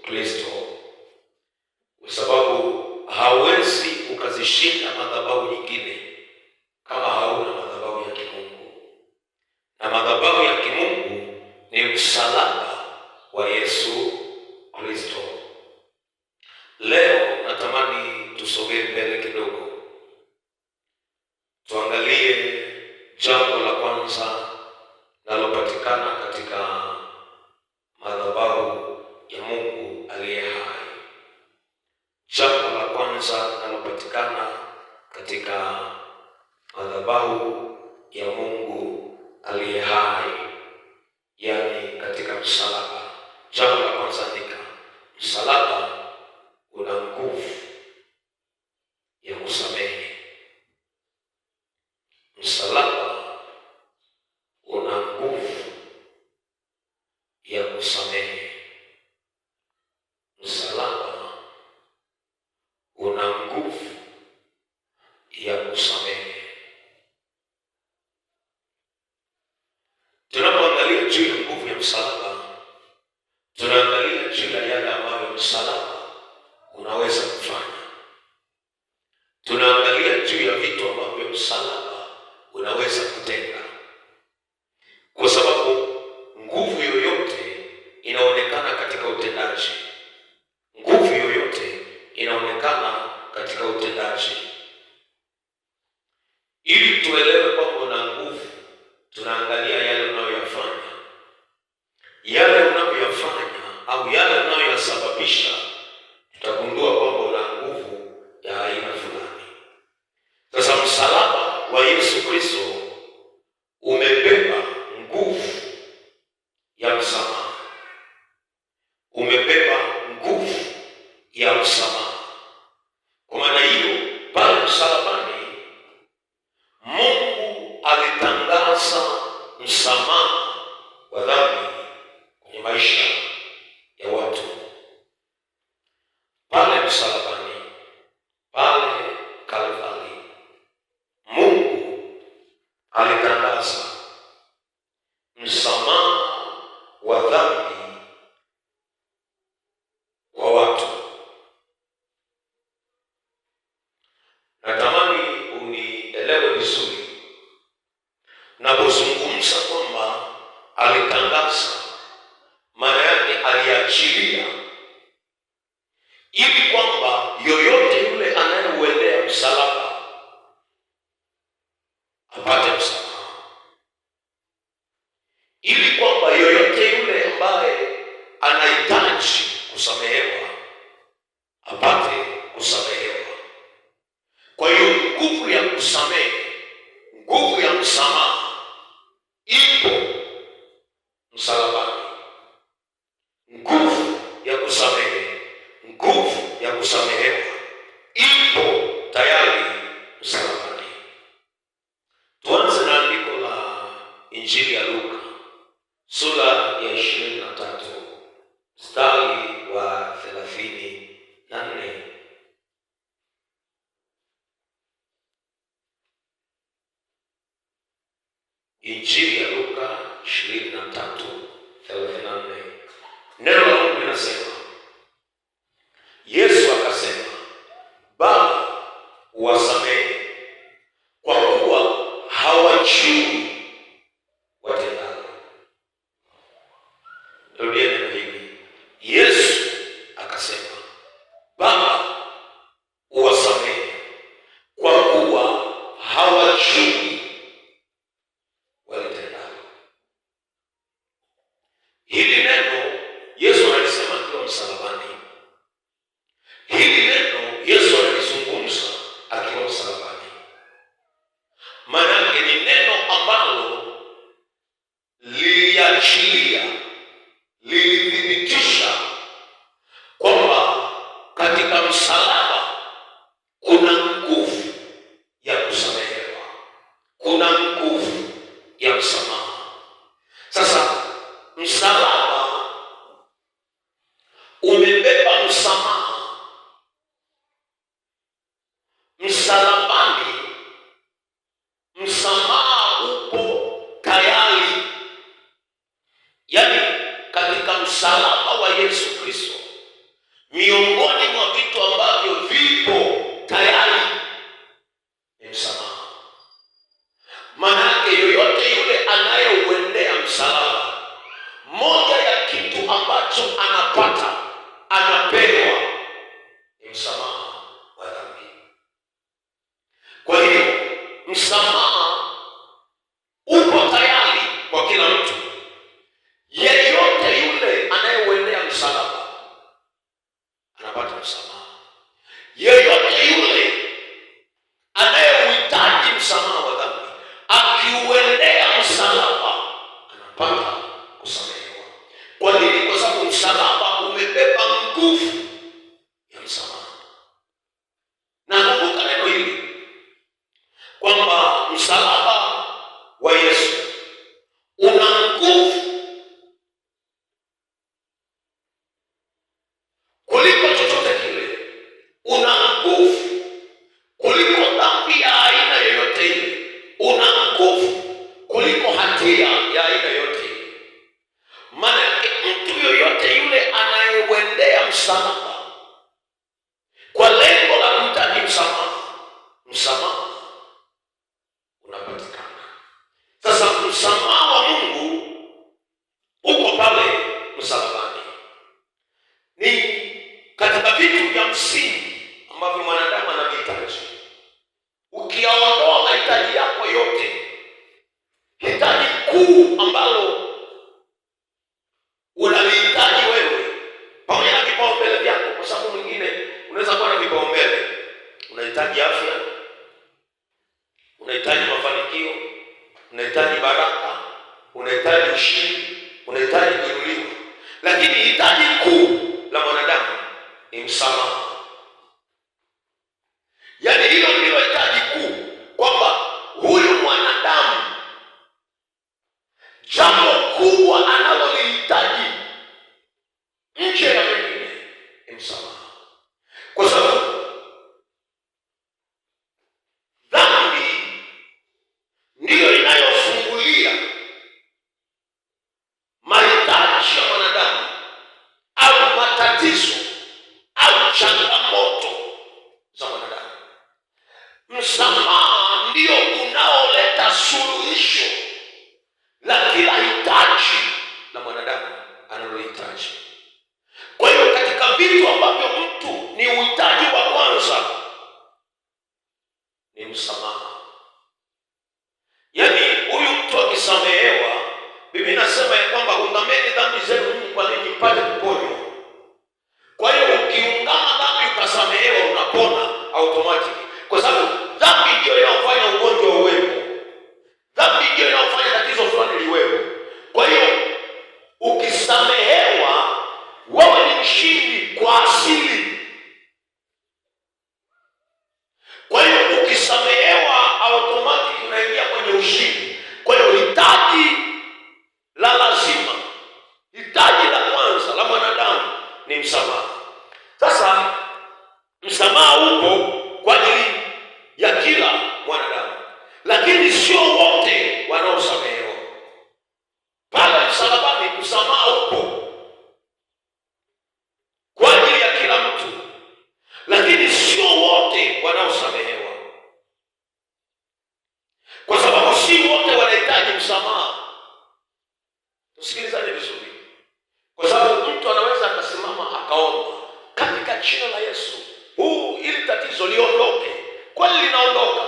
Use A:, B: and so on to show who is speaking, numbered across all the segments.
A: Kristo, kwa sababu hawezi ukazishinda madhabahu nyingine kama hauna madhabahu ya kimungu, na madhabahu ya kimungu ni msalaba wa Yesu Kristo. Leo natamani tusogee mbele kidogo, tuangalie jambo la kwanza linalopatikana katika madhabahu ya Mungu aliye hai. Jambo la kwanza linalopatikana katika madhabahu ya Mungu aliye hai, yani katika msalaba. Jambo la kwanza andika, msalaba una nguvu ya kusamehe. Msalaba una nguvu ya kusamehe. Msalaba una nguvu ya kusamehe. Tunapoangalia juu ya nguvu ya msalaba, tunaangalia juu ya yale ambayo msalaba unaweza kufanya. Tunaangalia juu ya vitu ambavyo msalaba unaweza kutenda, kwa sababu nguvu yoyote inaonekana katika utendaji. Nguvu yoyote inaonekana katika utendaji. Ili tuelewe kwamba una nguvu, tunaangalia yale unayoyafanya. Yale unayoyafanya au yale unayoyasababisha, tutagundua kwamba una nguvu ya aina fulani. Sasa msalaba wa Yesu Kristo umebeba nguvu ya msamaha. Umebeba nguvu ya msamaha. Kwa maana hiyo, pale msalabani Mungu alitangaza msamaha wa dhambi kwenye maisha ya watu. Pale msalabani, pale Kalvari, Mungu alitangaza msamaha wa dhambi kwa watu. Natamani unielewe vizuri napozungumza kwamba alitangaza, maana yake aliachilia, ili kwamba yoyote yule anayeuendea msalaba apate msamaha, ili kwamba yoyote yule ambaye anahitaji kusamehewa apate kusamehewa. Kwa hiyo nguvu ya kusamehe, nguvu ya msamaha ipo msalabani. Nguvu ya kusamehe, nguvu ya kusamehewa ipo tayari msalabani. Tuanze na andiko la Injili ya Luka sura ya 23 mstari wa 34. Injili ya Luka 23:34. Neno la Mungu linasema, Yesu akasema, Baba, uwasamehe kwa kuwa hawajui watendalo. Rudia neno hili. Yesu akasema, Baba, uwasamehe kwa kuwa hawajui watendalo. Hili neno Yesu alisema akiwa msalabani. Hili neno Yesu alizungumza akiwa msalabani. Maana yake ni neno ambalo liliachilia, lilithibitisha kwamba katika msalaba kuna nguvu ya kusamehewa, kuna nguvu ya msamaha. Sasa msalaba umebeba msamaha. Msalabani msamaha upo tayari. Yaani katika msalaba wa Yesu Kristo msalaba kwa lengo la kuhitaji msamaha, msamaha unapatikana. Sasa msamaha wa Mungu uko pale msalabani. Ni katika vitu vya msingi ambavyo mwanadamu anavihitaji. Ukiyaondoa mahitaji yako yote, hitaji kuu ambalo unalihitaji wewe pamoja na vipaumbele vyako, kwa sababu mwingine unaweza kuwa na vipaumbele. Unahitaji afya, unahitaji mafanikio, unahitaji baraka, unahitaji ushindi, unahitaji kuinuliwa, lakini hitaji kuu la mwanadamu ni msamaha. Yaani hilo ndilo hitaji kuu, kwamba huyu mwanadamu jambo kubwa analolihitaji nje ya mengine ni msamaha, kwa sababu dhambi ndiyo inayofungulia mahitaji ya mwanadamu au matatizo au changamoto za mwanadamu. Msamaha ndio unaoleta suluhisho la kila hitaji la mwanadamu analohitaji. Kwa hiyo katika vitu ambavyo mtu ni uhitaji wa kwanza ni msamaha. Yaani huyu mtu akisamehewa, Biblia inasema ya kwamba ungameni dhambi zenu ninyi kwa ninyi mpate kuponywa. Kwa hiyo ukiungama dhambi ukasamehewa, unapona automatic, kwa sababu dhambi ndio inayofanya ugonjwa uwepo. Dhambi ndio inayofanya tatizo fulani liwepo. Kwa hiyo ukisamehewa, wewe ni mshindi kwa asili. Kwa hiyo ukisamehewa, automatic unaingia kwenye ushindi. Kwa hiyo hitaji la lazima, hitaji la kwanza la mwanadamu ni msamaha. Sasa msamaha upo kwa ajili ya kila mwanadamu, lakini sio wote wanaosamehewa. Pale msalabani msamaha upo kwa ajili ya kila mtu, lakini sio wote wanaosamehewa, kwa sababu si wote wanahitaji msamaha. Tusikilizane vizuri, kwa sababu mtu anaweza akasimama akaomba katika jina la Yesu, ili tatizo liondoke. Kwani linaondoka?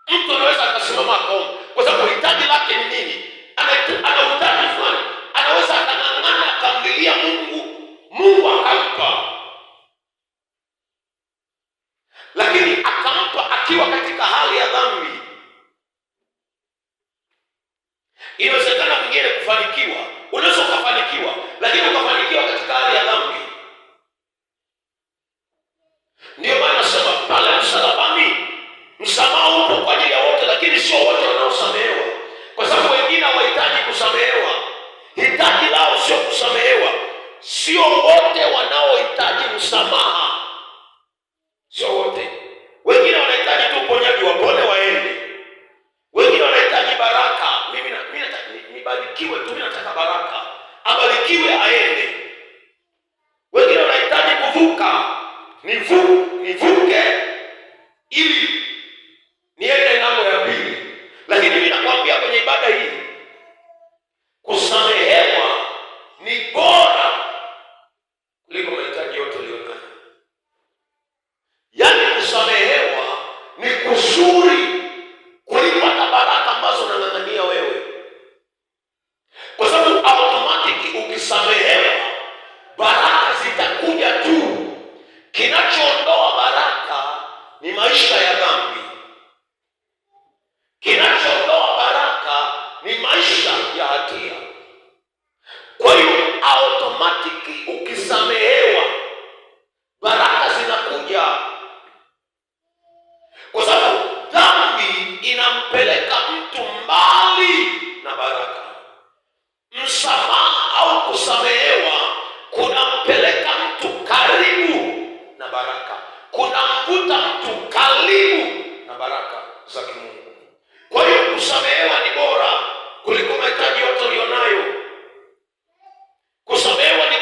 A: Mtu anaweza akasimama akaomba, kwa sababu hitaji lake ni nini? Ana uhitaji fulani, anaweza akang'ang'ana akamlilia Mungu, Mungu akampa, lakini akampa akiwa katika hali ya dhambi. Inawezekana mwingine kufanikiwa, unaweza ukafanikiwa, lakini ukafanikiwa katika hali ya dhambi. Ndio maana nasema pale msalabani msamaha upo kwa ajili ya wote, lakini sio wote wanaosamehewa, kwa sababu wengine hawahitaji kusamehewa. Hitaji lao sio kusamehewa. Sio wote wanaohitaji msamaha, sio wote. Wengine wanahitaji tu uponyaji, wapone waende. Wengine wanahitaji baraka, mimi nibarikiwe tu, mimi nataka baraka, abarikiwe aende. Wengine wanahitaji kuvuka, nivuke ili niende ng'ambo ya pili. Lakini mimi nakwambia kwenye ibada hii, kusamehewa ni bora kuliko mahitaji yote ulionayo. Yaani kusamehewa ni kuzuri kuliko hata baraka ambazo unang'ang'ania wewe, kwa sababu automatic ukisamehewa, baraka zitakuja tu. Kinachoondoa baraka ni maisha ya dhambi. Kinachoondoa baraka ni maisha ya hatia. Kwa hiyo automatic ukisamehewa, baraka zinakuja, kwa sababu dhambi inampeleka mtu mbali na baraka. Msamaha au kusamehewa kunampeleka mtu karibu na baraka, kunamvuta mtu karibu na baraka za kimungu. Kwa hiyo kusamehewa ni bora kuliko mahitaji yote ulionayo. Kusamehewa ni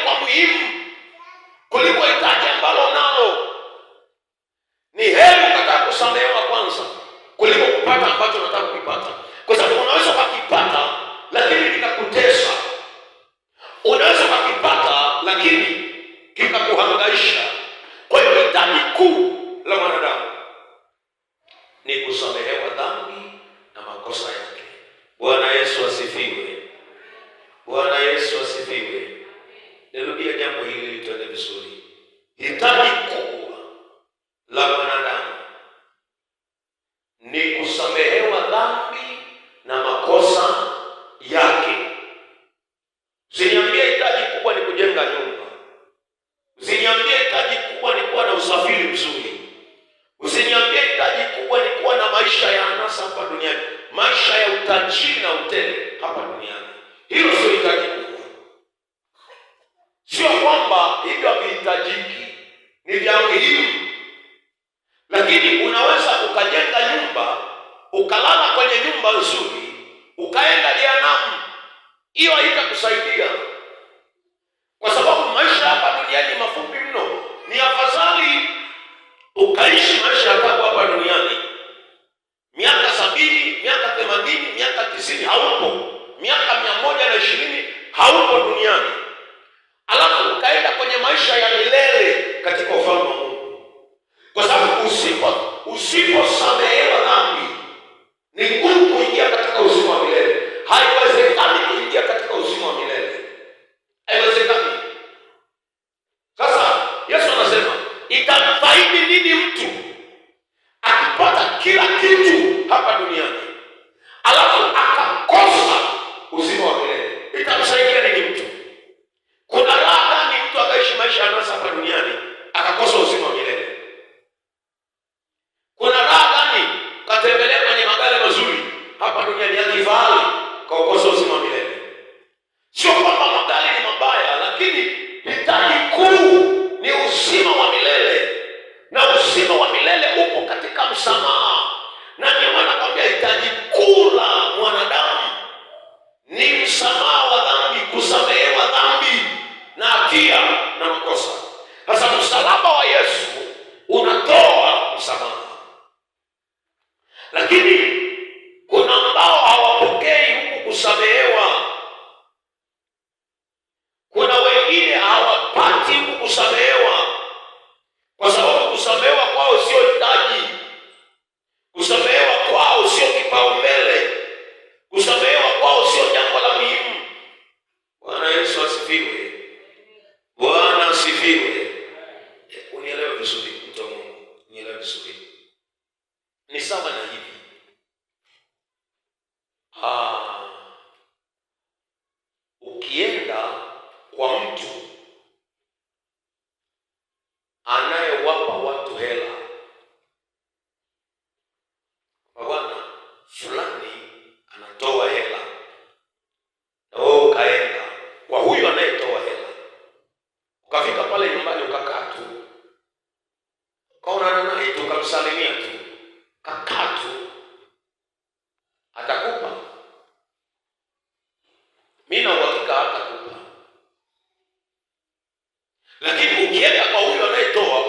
A: lakini kikakuhangaisha. Kwa hiyo hitaji kuu la mwanadamu ni kusamehewa dhambi na makosa yake. Bwana Yesu asifiwe. Bwana Yesu asifiwe. Nirudia jambo hili ili tuende vizuri. Hitaji kubwa la mwanadamu ni kusamehewa dhambi na makosa yake. Usiniambie hitaji kubwa ni kujenga nyumba. Usiniambie hitaji kubwa ni kuwa na usafiri mzuri. Usiniambie hitaji kubwa ni kuwa na maisha ya anasa hapa duniani, maisha ya utajiri na utele hapa duniani. Hilo sio hitaji kubwa. Sio kwamba hivyo havihitajiki, ni vya muhimu. Lakini unaweza ukajenga nyumba, ukalala kwenye nyumba nzuri, ukaenda jehanamu. Hiyo haitakusaidia, kwa sababu maisha hapa duniani mafupi mno. Ni afadhali ukaishi maisha ya tabu hapa duniani, miaka 70, miaka 80, miaka 90 haupo, miaka 120 haupo duniani, alafu ukaenda kwenye maisha ya milele katika ufalme wa Mungu. Kwa sababu usiposamehewa dhambi ni ngumu kuingia katika uzima wa milele. Haiwezekani kuingia katika uzima wa milele, haiwezekani. Sasa Yesu anasema itamfaidi nini mtu akipata kila kitu hapa duniani alafu akakosa uzima wa milele? Itamsaidia nini mtu? Kuna raha gani mtu akaishi maisha ya anasa hapa duniani akakosa uzima wa milele? Kuna raha gani katembelea kwenye magari mazuri hapa duniani ya kifahari kakosa uzima wa milele? Sio kwamba magari ni mabaya, lakini hitaji kuu ni uzima wa milele, na uzima wa milele upo katika msamaha. Na ndio maana nakwambia hitaji kuu la mwanadamu ni msamaha wa dhambi, kusamehewa dhambi na hatia na makosa. Sasa msalaba wa Yesu unatoa msamaha, lakini kuna ambao hawapokei huku kusamehewa. Kuna wengine hawapati huku kusamehewa, kwa sababu kusamehewa kwao sio hitaji, kusamehewa kwao sio kipaumbele, kusamehewa kwao sio jambo la muhimu. Bwana Yesu asifiwe. Bwana asifiwe. Unielewe vizuri, mtu wa Mungu, unielewe vizuri. Ni sawa na hivi. Ukienda kwa mtu anayewapa watu hela, bwana fulani anatoa hela, na wewe ukaenda kwa huyu anayetoa hela, ukafika pale nyumbani ukakaa tu, ukaonana naye tu, ukamsalimia tu, kakaa tu, atakupa? Mimi na uhakika hatakupa. Lakini ukienda kwa huyu anayetoa,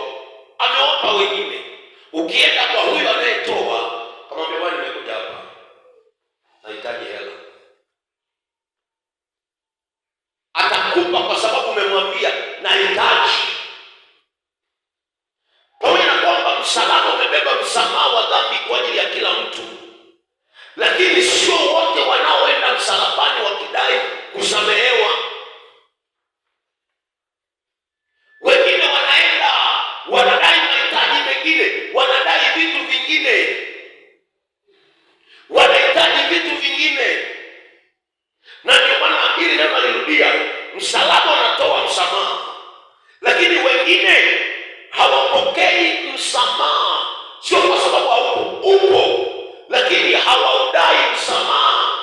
A: amewapa wengine. Ukienda kwa huyu anayetoa, kama bwana nimekuja hapa, nahitaji hela, atakupa kwa sababu umemwambia nahitaji. Pamoja na kwamba msalaba umebeba msamaha wa dhambi kwa ajili ya kila mtu, lakini sio wote wanaoenda msalabani wakidai kusamehewa. Wengine wanaenda wanadai mahitaji mengine, wanadai vitu vingine, wanahitaji vitu vingine. Na ndio maana hili neno lirudia, msalaba unatoa msamaha, lakini wengine hawapokei msamaha, sio kwa sababu upo, lakini hawaudai msamaha.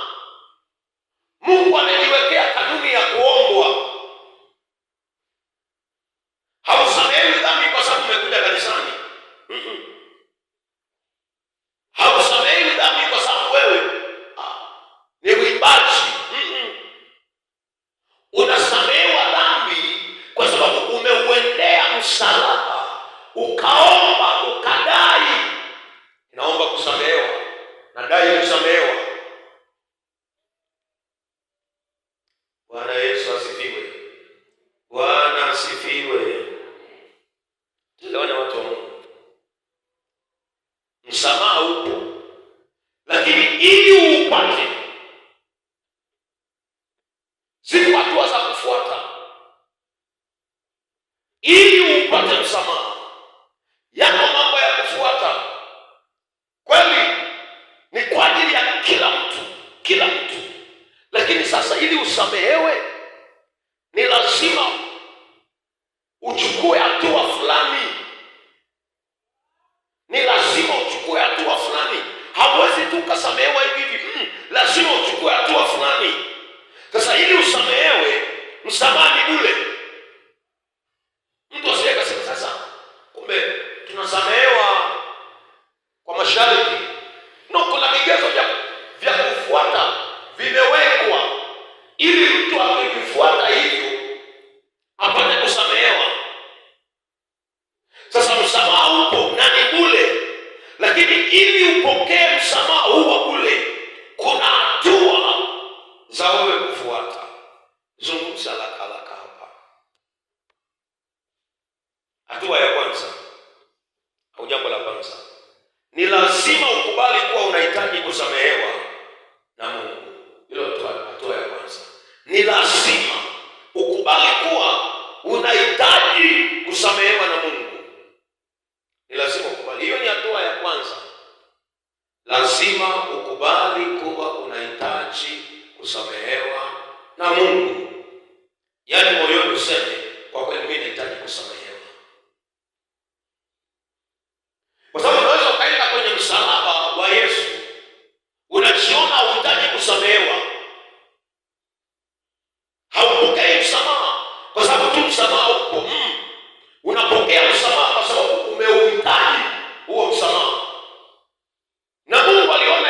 A: Mungu ameniwekea kanuni ya kuombwa. Hausamehewi dhambi kwa sababu umekuja kanisani. Hausamehewi dhambi kwa sababu wewe ni mwimbaji. Unasamehewa dhambi kwa sababu umeuendea msalaba, ukaomba, ukadai. Naomba kusamehewa, nadai kusamehewa. Bwana Yesu asifiwe. ili upate msamaha. Yako mambo ya kufuata kweli, ni kwa ajili ya kila mtu, lakini sasa ili usamehewe ni lazima uchukue hatua fulani. Hauwezi tu ukasamehewa hivi. Lazima uchukue hatua fulani. Sasa ili usamehewe, msamaha ni bure. Mtu asije akasema sasa kumbe tunasamehewa kwa masharti. No, kuna vigezo vya kufuata vimewekwa ili mtu akivifuata hivyo apate kusamehewa. Sasa msamaha upo na ni bure, lakini ili upokee msamaha huu wa bure, kuna hatua za wewe kufuata. Zungumza haraka hapa. Hatua ya kwanza au jambo la kwanza ni lazima ukubali kuwa unahitaji kusamehewa na Mungu. Hilo hatua ya kwanza. Ni lazima ukubali kuwa unahitaji kusamehewa na Mungu. Ni lazima ukubali. Hiyo ni hatua ya kwanza. Lazima ukubali kuwa unahitaji kusamehewa na Mungu. Yaani moyoni useme kwa kweli mimi nahitaji kusamehewa. Kwa sababu unaweza ukaenda kwenye msalaba wa Yesu, unajiona unahitaji kusamehewa, haupokei msamaha kwa sababu tu msamaha upo. Unapokea msamaha kwa sababu umeuhitaji huo msamaha. Na Mungu aliona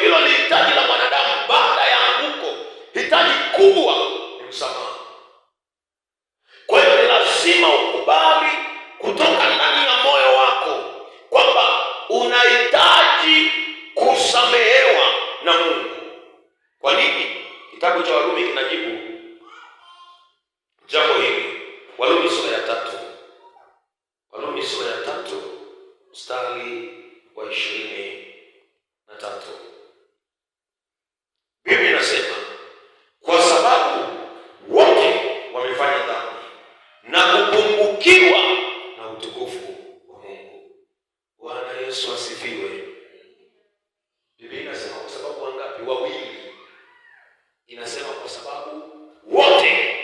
A: hilo ni hitaji la mwanadamu baada ya anguko. Hitaji kubwa ni msamaha. Kwa hiyo ni lazima ukubali kutoka ndani ya moyo wako kwamba unahitaji kusamehewa na Mungu. Kwa nini? Kitabu cha Warumi kinajibu jambo hili. Warumi sura ya 3. Warumi sura ya 3 mstari wa 23. Biblia inasema kwa sababu wote wamefanya dhambi na kupungukiwa na utukufu wa Mungu. Bwana Yesu asifiwe. Biblia inasema kwa sababu wangapi? Wawili. Inasema kwa sababu wote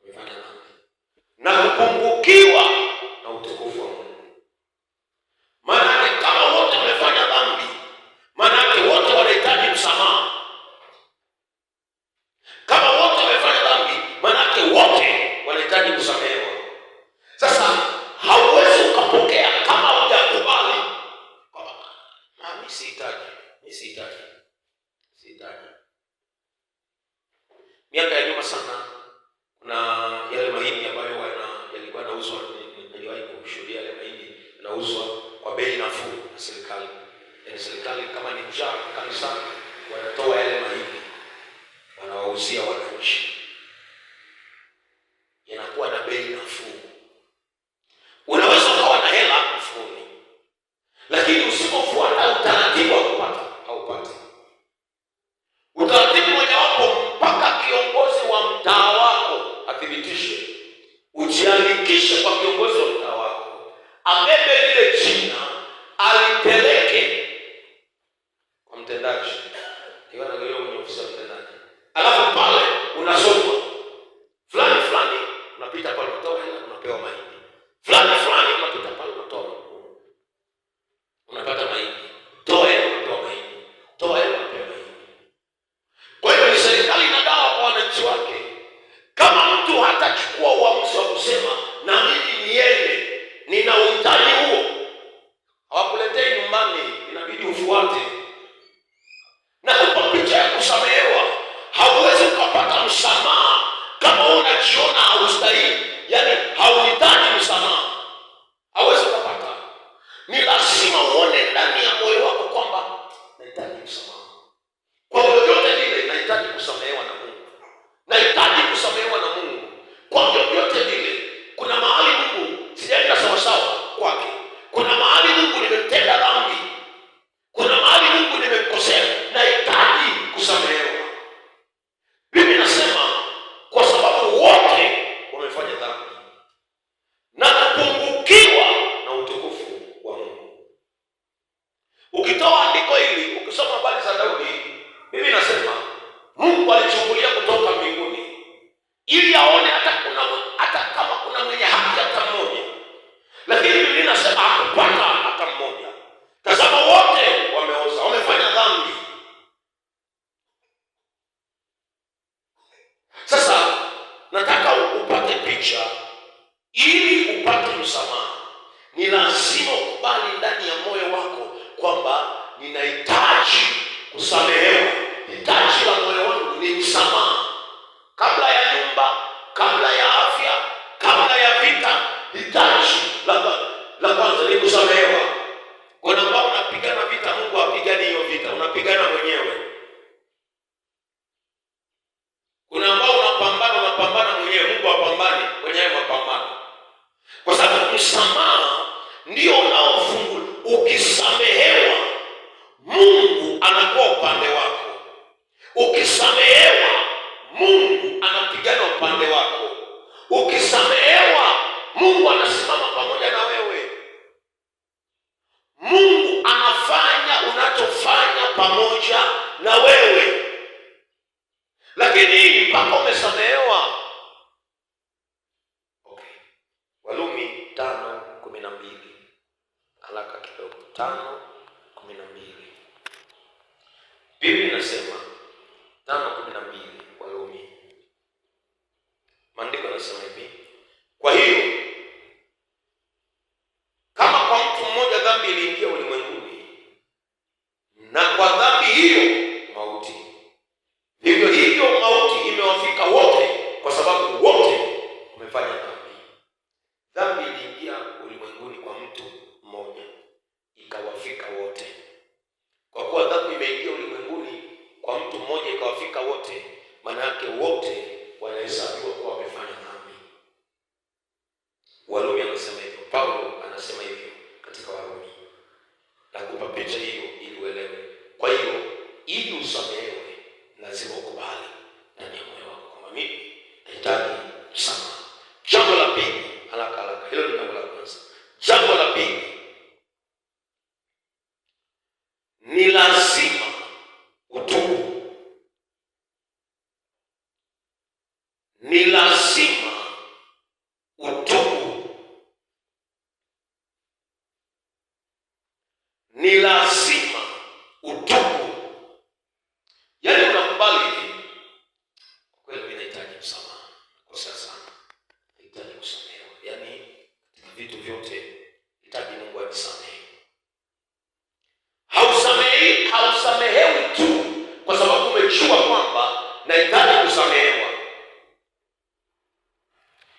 A: wamefanya dhambi na kupungukiwa na utukufu wa Mungu. Maana kama wote wamefanya dhambi, maana wote wanahitaji msamaha. Kama wote wamefanya dhambi, maana wote wanahitaji kusamehewa. Sasa hauwezi ukapokea kama hujakubali. Mimi sihitaji. Miaka ya nyuma sana, kuna yale mahindi ambayo yalikuwa yanauzwa. Niliwahi kushuhudia yale mahindi yanauzwa kwa bei nafuu na serikali. Yaani serikali kama ni njaa kanisani, wanatoa yale mahindi wanawauzia wananchi. Yanakuwa na bei nafuu. Unaweza ukawa na hela mfukoni, lakini usipofuata utaratibu wa kupata haupati. Utaratibu mojawapo, mpaka kiongozi wa mtaa wako athibitishe, ujiandikishe kwa kiongozi wa mtaa wako, abebe lile jina, alipeleke kwa mtendaji. Hiyo anaangalia kwenye ofisi ya mtendaji. Alafu pale unasoma fulani unapita pale unatoa hela unapewa mahindi. Fulani unapita pale unapata mahindi. Toa hela unapewa mahindi. Toa hela unapewa mahindi. Kwa hiyo serikali inagawa kwa wananchi wake. Kama mtu hatachukua uamuzi wa kusema na mimi niende, nina uhitaji huo, hawakuletei nyumbani, inabidi ufuate. Na kupa picha ya kusamehewa. Hauwezi ukapata msamaha kama unajiona haustahili, yaani hauhitaji msamaha. Hauwezi ukapata. Ni lazima uone ndani ya moyo wako kwamba nahitaji msamaha. Kwa vyovyote vile nahitaji kusamehewa na Mungu. Nahitaji kusamehewa na Mungu. Kwa vyovyote vile kuna au upate picha, ili upate msamaha, ni lazima ukubali ndani ya moyo wako kwamba ninahitaji kusamehewa. Hitaji la moyo wangu ni msamaha. Kabla ya nyumba, kabla ya afya, kabla ya vita, hitaji la kwanza ni kusamehewa. Kuna ambao unapigana vita, Mungu hapigani hiyo vita, unapigana mwenyewe. Kuna ambao unapambana mwenyewe, Mungu hapambani kwenye hayo mapambano. Kwa sababu msamaha ndio unaofungua. Ukisamehewa, Mungu anakuwa upande wako. Ukisamehewa, Mungu anapigana upande wako. Ukisamehewa, Mungu anasimama pamoja na wewe. Mungu anafanya unachofanya pamoja na wewe. Lakini mpaka umesamehewa. Okay. Warumi 5:12. Haraka kidogo. 5:12. Biblia inasema 5:12 Warumi. Maandiko yanasema hivi: kwa hiyo kama kwa mtu mmoja dhambi iliingia ulimwenguni, na kwa dhambi hiyo mauti, vivyo hivyo mauti imewafika wote, kwa sababu wote wamefanya dhambi. Dhambi iliingia ulimwenguni kwa mtu mmoja, ikawafika wote. Kwa kuwa dhambi imeingia ulimwenguni kwa mtu mmoja, ikawafika wote, maana yake wote wanahesabiwa kuwa wamefanya dhambi. Warumi anasema hivyo, Paulo anasema hivyo katika Warumi. Nakupa picha hiyo ili uelewe. Kwa hiyo ili usamehewe, lazima ukubali ndani ya moyo wako kwamba mimi nahitaji msamaha. Jambo la pili, haraka, hilo ni jambo la kwanza. Jambo la pili, ni lazima utubu. Ni lazima utubu. Ni lazima utubu. Yaani unakubali hivi, kweli mimi nahitaji msamaha, kwa sasa nahitaji kusamehewa. Yaani katika vitu vyote nahitaji Mungu anisamehe. Hausamehewi tu kwa sababu umejua kwamba nahitaji kusamehewa.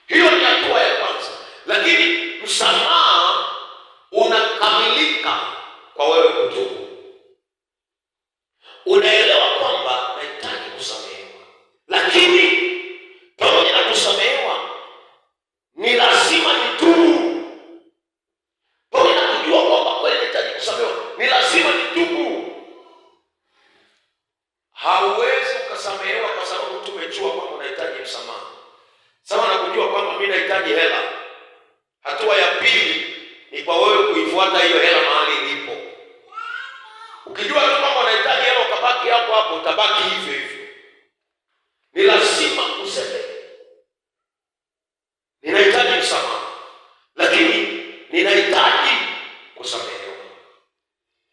A: Hiyo ni hatua ya kwanza. Lakini msamaha unakamilika kwa wewe kutubu. Unaelewa kwamba nahitaji kusamehewa, lakini pamoja na kusamehewa ni lazima nitubu. Pamoja na kujua kwamba kweli nahitaji kusamehewa, ni lazima nitubu. Hauwezi ukasamehewa kwa sababu tu umejua kwamba unahitaji msamaha. Sawa na kujua kwamba mimi nahitaji hela. Hatua ya pili ni kwa wewe kuifuata hiyo hela mahali ilipo. Ukijua tu kwamba unahitaji hela ukabaki hapo hapo, utabaki hivyo hivyo. Ni lazima useme ninahitaji msamaha, lakini ninahitaji kusamehewa.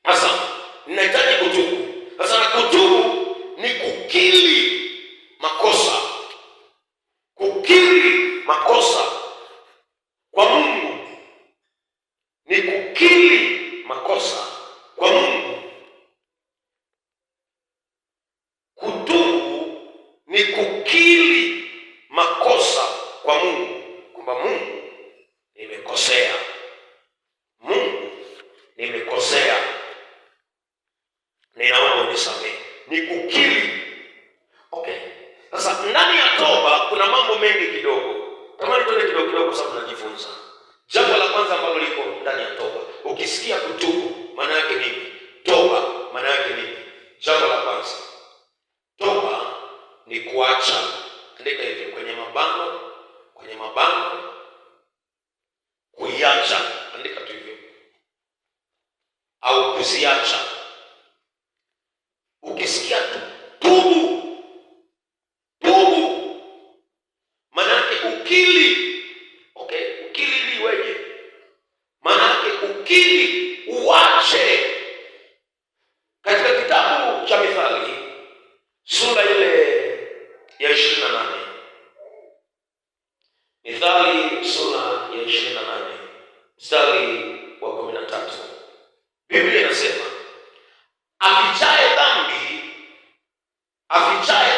A: Sasa ninahitaji kutubu. Sasa na kutubu ni kukiri makosa. Kukiri makosa kwa Mungu ni kukiri makosa kwa Mungu. Kutubu ni kukiri makosa kwa Mungu, kwamba Mungu, nimekosea. Mungu, nimekosea, ninaomba unisamehe. Ni kukiri. Okay. Sasa ndani ya toba kuna mambo mengi kidogo. Tamani tuende kidogo kwa sababu tunajifunza. Jambo la kwanza ambalo liko ndani ya toba. Ukisikia kutubu, maana yake nini? Toba maana yake nini? Jambo la kwanza, toba ni kuacha. Andika hivyo kwenye mabano, kuiacha. Andika tu hivyo. Au kuziacha. Ukisikia tubu, manake ukili. Okay, ukili ili weje? Manake ukili uache. Katika kitabu cha Mithali sura ile ya 28 Mithali sura ya 28 mstari wa 13. Biblia inasema afichaye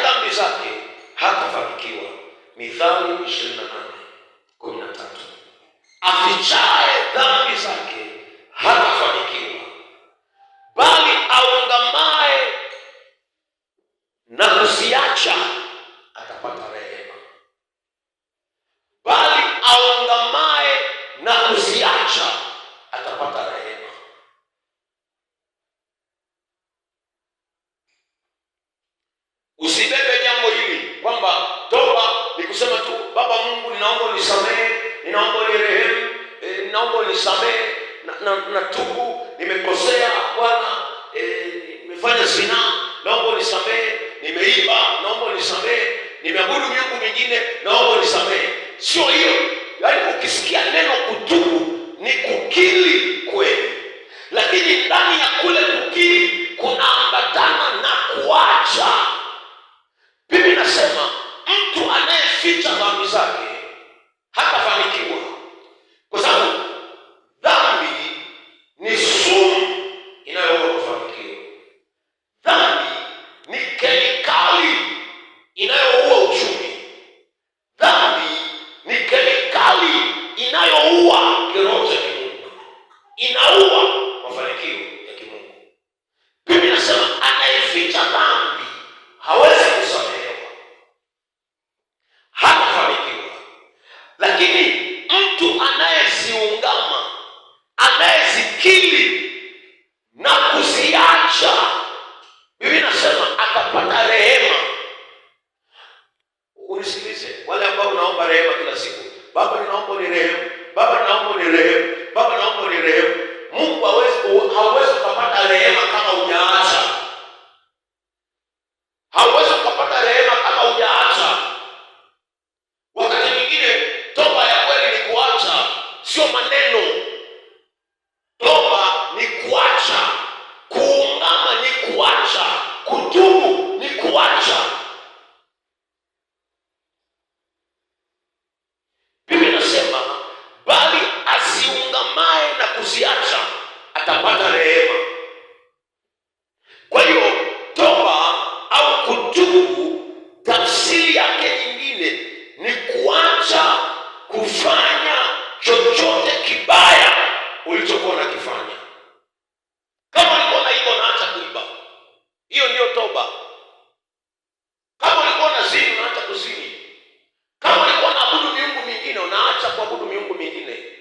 A: dhambi zake hatafanikiwa. Mithali 28:13. Afichaye dhambi zake hatafanikiwa, bali aungamaye na kuziacha atapata rehema. Bali aungamaye na kuziacha atapata rehema. Usibebe jambo hili kwamba toba ni kusema tu, Baba Mungu, ninaomba unisamehe, ninaomba unirehemu, ninaomba unisamehe, na tubu, nimekosea Bwana, nimefanya zina, naomba unisamehe, nimeiba, naomba unisamehe, nimeabudu miungu mingine, naomba unisamehe. Sio hiyo. Yaani ukisikia neno kutubu ni kukiri kweli, lakini ndani ya kule kukiri kunaambatana na kuacha. Biblia inasema mtu anayeficha dhambi zake hatafanikiwa, kwa sababu dhambi ni sumu inayoua mafanikio. Dhambi ni kemikali inayoua uchumi. Dhambi ni kemikali inayoua kiroho cha kimungu, inaua mafanikio ya kimungu. Biblia inasema anayeficha dhambi hawezi kusamehewa, hatafanikiwa. Lakini mtu anayeziungama, anayezikiri na kuziacha, Biblia inasema atapata rehema. Unisikilize, wale ambao unaomba rehema kila siku, Baba ninaomba unirehemu, Baba ninaomba unirehemu, Baba naomba unirehemu. Mungu hawezi kupata rehema kama hujaacha. Hauwezi kupata rehema kama hujaacha. Wakati mwingine toba ya kweli ni kuacha, sio maneno. Toba ni kuacha, kuungama ni kuacha, kutubu ni kuacha. Biblia inasema bali asiungamaye na kuziacha atapata rehema. Kwa hiyo toba au kutubu, tafsiri yake nyingine ni kuacha kufanya chochote kibaya ulichokuwa unakifanya. Kama ulikuwa unaiba, unaacha kuiba, hiyo ndio toba. Kama ulikuwa unazini, unaacha kuzini. Kama ulikuwa unaabudu miungu mingine, unaacha kuabudu miungu mingine.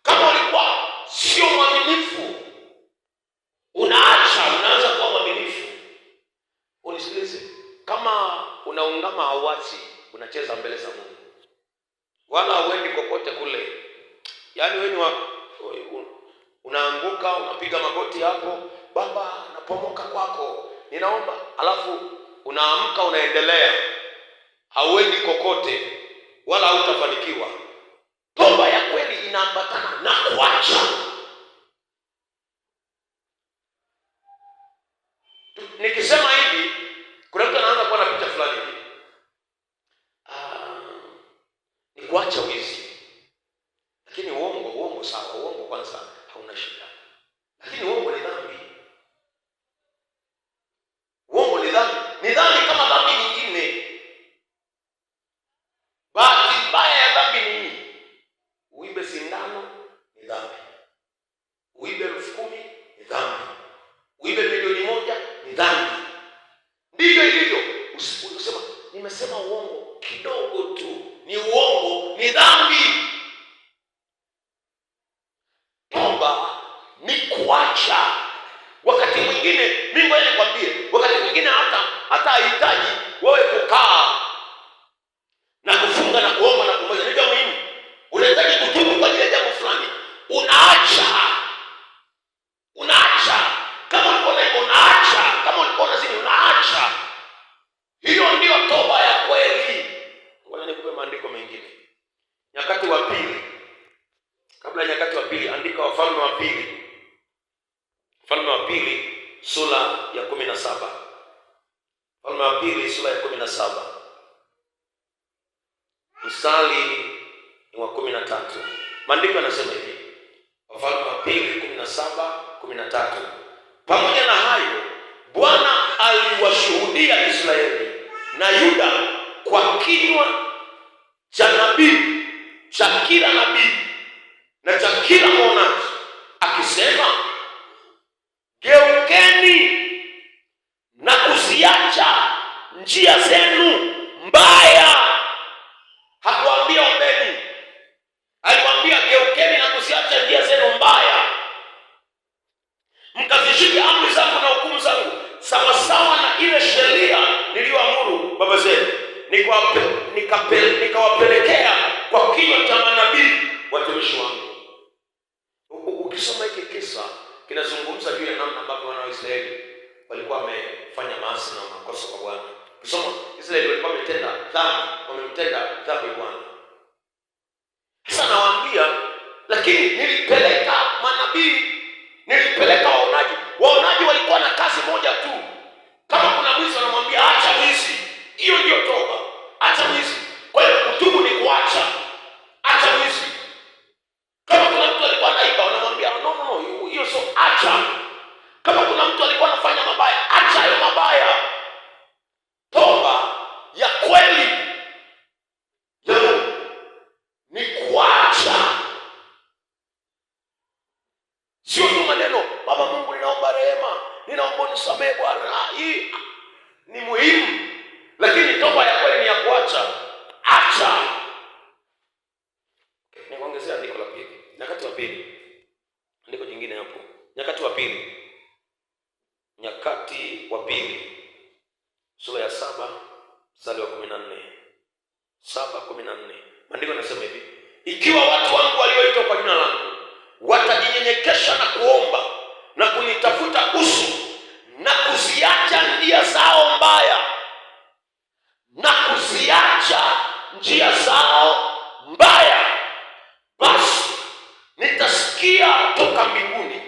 A: Kama ulikuwa sio mwaminifu, unaacha, unaanza kuwa mwaminifu. Unisikilize, kama unaungama hauachi, unacheza mbele za Mungu, wala hauendi kokote kule. Yaani wewe unaanguka, unapiga magoti hapo, Baba napomoka kwako, ninaomba, alafu unaamka, unaendelea, hauendi kokote wala hautafanikiwa. Toba ya kweli inaambatana na kuacha. Nikisema hivi, kuna mtu anaanza kuwa na picha fulani hivi. Ni kuacha wizi. Lakini uongo sawa, uongo kwanza hauna shida. Lakini uongo ni dhambi. Uongo ni dhambi. Ni dhambi kama dhambi nyingine. Bahati mbaya ya dhambi ni nini? Uibe sindano ni dhambi. Uibe 10,000 ni dhambi. Uibe milioni 1 ni dhambi. Ndivyo ilivyo. Usema nimesema uongo kidogo tu, ni uongo, ni dhambi. Toba ni kuacha. Wakati mwingine mimi ngoja nikwambie, wakati mwingine hata hahitaji wewe kukaa na kufunga na kuomba na kumoja. Ni jambo muhimu. Unahitaji kutubu kwa ajili ya jambo fulani. Unaacha. Kama ulikuwa unaacha, kama ulikuwa unazini unaacha. Hiyo ndio toba ya kweli. Ngoja nikupe maandiko mengine. Nyakati wa pili. Kabla Nyakati wa pili, andika Wafalme wa pili. Wafalme wa pili sura ya 17. Wafalme wa pili sura ya 17. mstari wa 13. Maandiko yanasema hivi, Wafalme wa Pili 17:13. Pamoja na hayo, Bwana aliwashuhudia Israeli na Yuda kwa kinywa cha nabii, cha kila nabii na cha kila mwonaji, akisema, geukeni na kuziacha njia zenu mbaya. Hakuambia ombeni, aliwaambia geukeni na kuziacha njia zenu mbaya, mkazishike amri zangu na hukumu zangu, sawasawa na ile sheria niliyoamuru baba zenu, nikawapelekea kwa kinywa cha manabii watumishi wangu. Ukisoma hiki kisa kinazungumza juu ya namna ambavyo wana wa Israeli walikuwa wamefanya maasi na makosa kwa Bwana. Ukisoma Israeli walikuwa wametenda dhambi Bwana. Sasa nawaambia, lakini nilipeleka manabii, nilipeleka waonaji. Waonaji walikuwa na kazi moja tu. Kama kuna mwizi wanamwambia acha mwizi. Hiyo ndio toba. Acha mwizi. Kwa hiyo kutubu ni kuacha. Acha mwizi. Kama kuna mtu alikuwa anaiba wanamwambia no, hiyo sio, acha. Kama kuna mtu alikuwa anafanya mabaya, acha hayo mabaya. Toba ya kweli ni kuacha. Sio tu maneno, Baba Mungu ninaomba rehema, ninaomba unisamehe Bwana. Hii ni muhimu, lakini toba ya kweli ni ya kuacha. Acha. Niongezea andiko la pili. Nyakati wa Pili. Andiko jingine hapo. Nyakati wa Pili. Nyakati wa Pili. Sura ya 7 mstari wa 14. 7:14. Maandiko yanasema hivi, ikiwa watu wangu walioitwa kwa jina langu watajinyenyekesha na kuomba na kunitafuta uso na kuziacha njia zao mbaya, na kuziacha njia zao mbaya, basi nitasikia toka mbinguni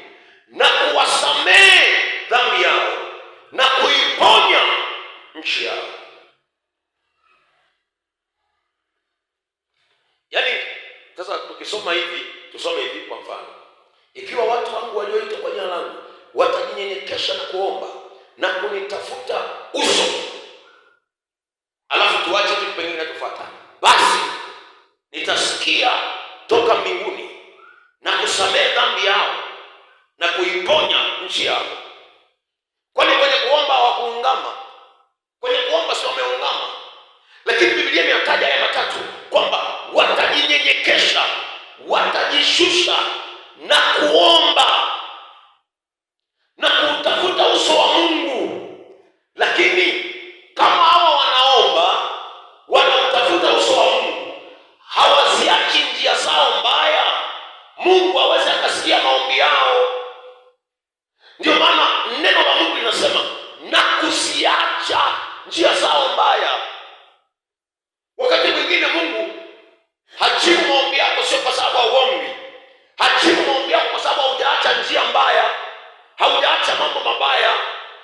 A: na kuwasamehe dhambi yao na kuiponya nchi yao. Yaani sasa tukisoma hivi, tusome hivi kwa mfano. Ikiwa watu wangu walioitwa kwa jina langu watajinyenyekesha na kuomba na kunitafuta uso, alafu tuache kitu pengine tufuata, basi nitasikia toka mbinguni na kusamehe dhambi yao na kuiponya nchi yao. Kwani kwenye kuomba hawakuungama? Kwenye kuomba sio wameungama, lakini Biblia imetaja haya matatu kwamba watajinyenyekesha, watajishusha na kuomba na kutafuta uso wa Mungu. Lakini kama hawa wanaomba, wanamtafuta uso wa Mungu, hawaziachi njia zao mbaya, Mungu hawezi akasikia maombi yao. Ndio maana neno la Mungu linasema na kuziacha njia zao mbaya. Wakati mwingine Mungu hajibu maombi yako sio kwa sababu hauombi. Hajibu maombi yako kwa sababu hujaacha njia mbaya, haujaacha mambo mabaya.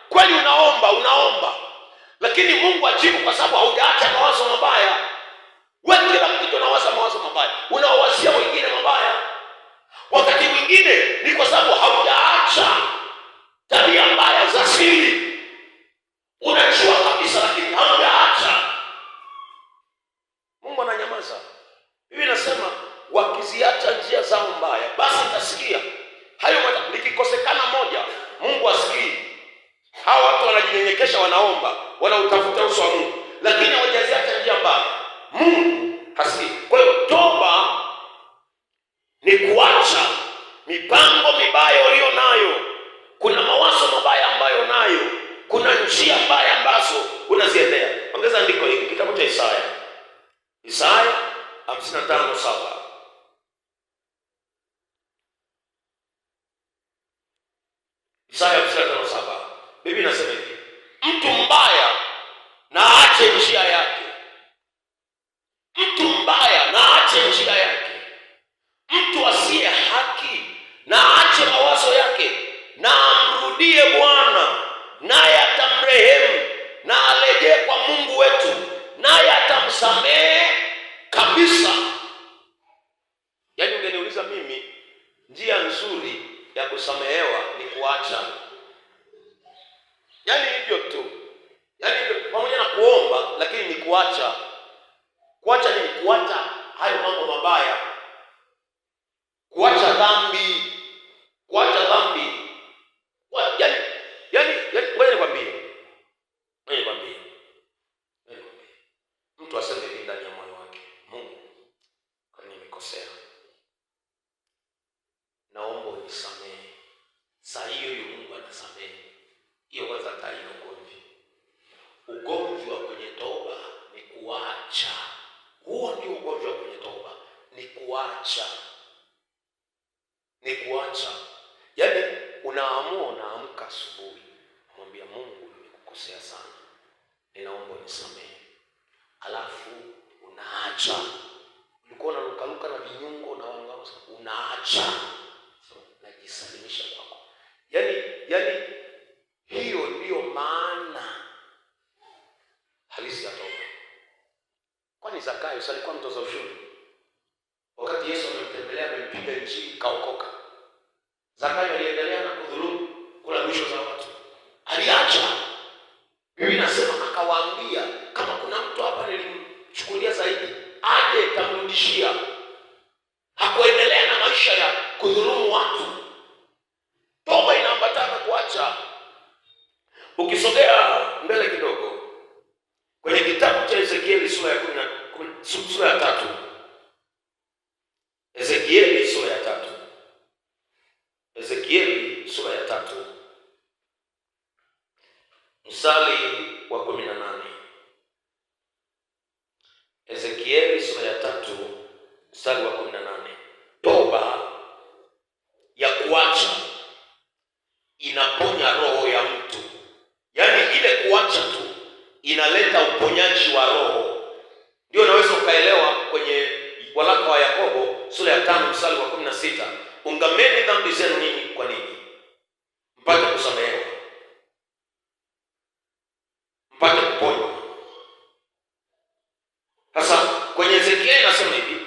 A: Kweli unaomba, lakini Mungu hajibu kwa sababu haujaacha mawazo mabaya. Wewe kila mtu unawaza mawazo mabaya, unawazia wengine mabaya. Wakati mwingine ni kwa sababu haujaacha tabia mbaya za siri. Unajua kabisa lakini haujaacha. Mungu ananyamaza. Hivi nasema wakiziacha njia zao mbaya, basi nitasikia. Hayo likikosekana moja, Mungu asikii. Hawa watu wanajinyenyekesha, wanaomba, wanautafuta uso wa Mungu, lakini hawajaziacha njia mbaya, Mungu hasikii. Kwa hiyo toba ni kuacha mipango mibaya ulio nayo. Kuna mawazo mabaya ambayo nayo, kuna njia mbaya ambazo unaziendea. Ongeza andiko hili, kitabu cha Isaya 55:7. Isaya 55:7. Biblia inasema hivi, mtu mbaya na aache njia yake. Mtu mbaya na aache njia yake. Mtu asiye haki na aache mawazo yake, na amrudie Bwana, naye atamrehemu, na arejee kwa Mungu wetu, naye atamsamehe kabisa. nzuri ya kusamehewa ni kuacha. Yaani hivyo tu. Yaani pamoja na kuomba, lakini ni kuacha. Kuacha ni kuacha hayo mambo mabaya. Kuacha dhambi. Kuacha dhambi. Wewe nikwambie. Mtu aseme ndani ya moyo wake, Mungu, kwa nini nimekosea? Naomba unisamehe. Saa hiyo Mungu anasamehe. Hiyo kwanza taina ugomvi. Ugomvi wa kwenye toba ni kuacha. Huo ndio ugomvi wa kwenye toba, ni kuacha. Ni kuacha. Yaani unaamka asubuhi, mwambia Mungu, nimekukosea sana, ninaomba unisamehe. Alafu unaacha. Ulikuwa unarukaruka na vinyungo na wangao, unaacha. Najisalimisha kwako. Yaani hiyo ndio maana halisi ya toba. Kwani Zakayo alikuwa mtoza ushuru? Wakati Yesu amemtembelea, amempiga nchi, kaokoka. Zakayo aliendelea na kudhulumu, kula mwisho za watu. Aliacha. Biblia inasema akawaambia, kama kuna mtu hapa nilimchukulia zaidi, aje tamrudishia. Hakuendelea na maisha ya kudhulumu watu. Toba inaambatana kuacha. Ukisogea mbele kidogo kwenye kitabu cha Ezekieli sura ya 3. Ezekieli sura ya 3. Ezekieli sura ya 3. Mstari wa 18. Ezekieli sura ya 3 mstari wa 18. Toba ya kuacha inaponya roho ya mtu. Yaani ile kuacha tu inaleta uponyaji wa roho. Ndio unaweza ukaelewa kwenye waraka wa Yakobo sura ya 5 mstari wa 16. Ungameni dhambi zenu ninyi kwa nini? Mpate kusamehewa. Mpate kuponywa. Sasa kwenye Ezekieli nasema hivi,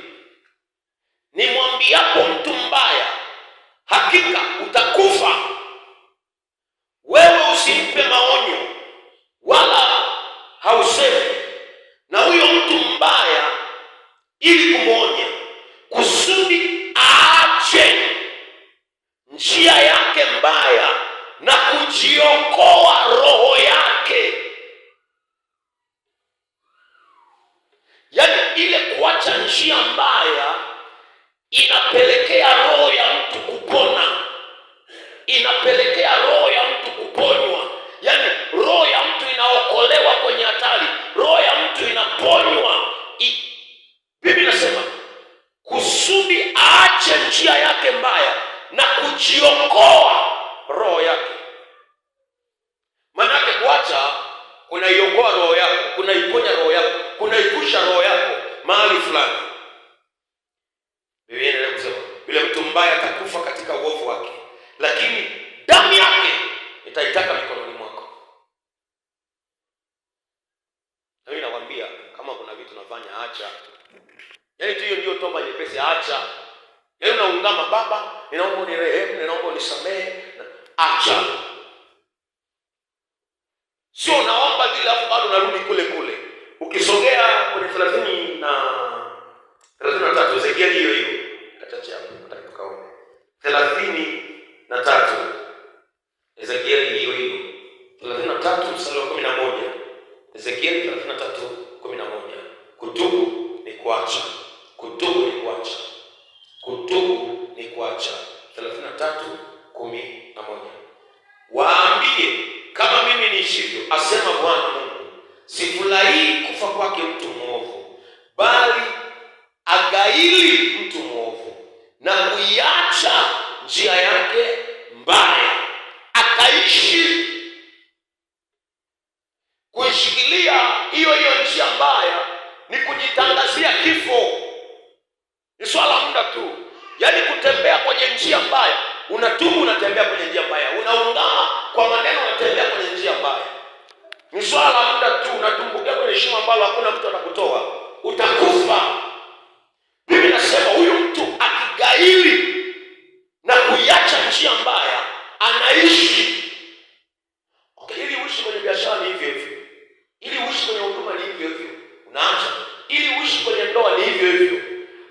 A: nimwambiapo mtu mbaya, hakika utakufa, wewe usimpe maonyo wala hausemi na huyo mtu mbaya ili kumwonya, kusudi aache njia yake mbaya na kujiokoa roho yake. Yaani ile kuacha njia mbaya inapelekea roho ya mtu kupona. Inapelekea roho ya mtu kuponywa. Yaani roho ya mtu inaokolewa kwenye hatari. Roho ya mtu inaponywa. Biblia inasema kusudi aache njia yake mbaya na kujiokoa roho yake. Maana yake kuacha kunaiokoa roho yako, kunaiponya roho yako, kunaivusha roho yako mahali fulani. Biblia inaendelea kusema, yule mtu mbaya atakufa katika uovu wake, lakini damu yake itaitaka mikononi mwako. Na mimi nakwambia kama kuna vitu nafanya, acha. Yaani tu hiyo ndio toba nyepesi, acha. Yaani unaungama, Baba, ninaomba unirehemu, ninaomba unisamehe, acha. Sio unaomba vile afu bado unarudi kule kule. Ukisogea kwenye 33 Ezekieli hiyo hiyo. Kachache hapo nataka tukaone. 33 Ezekieli hiyo hiyo. 33 mstari wa 11. Ezekieli 33:11. Kutubu ni kuacha. Kutubu ni kuacha. Kutubu ni kuacha. 33:11. Waambie, kama mimi niishivyo, asema Bwana Mungu, sifurahii kufa kwake mtu mwovu, bali agaili mtu mwovu na kuiacha njia yake mbaya, akaishi. Kuishikilia hiyo njia mbaya ni kujitangazia kifo. Ni swala muda tu. Yaani kutembea kwenye njia mbaya, unatubu, unatembea kwenye njia mbaya, unaungama kwa maneno, unatembea kwenye njia mbaya. Ni swala muda tu, unatumbukia kwenye shimo ambalo hakuna mtu atakutoa, utakufa. Biblia inasema huyu mtu akigaili na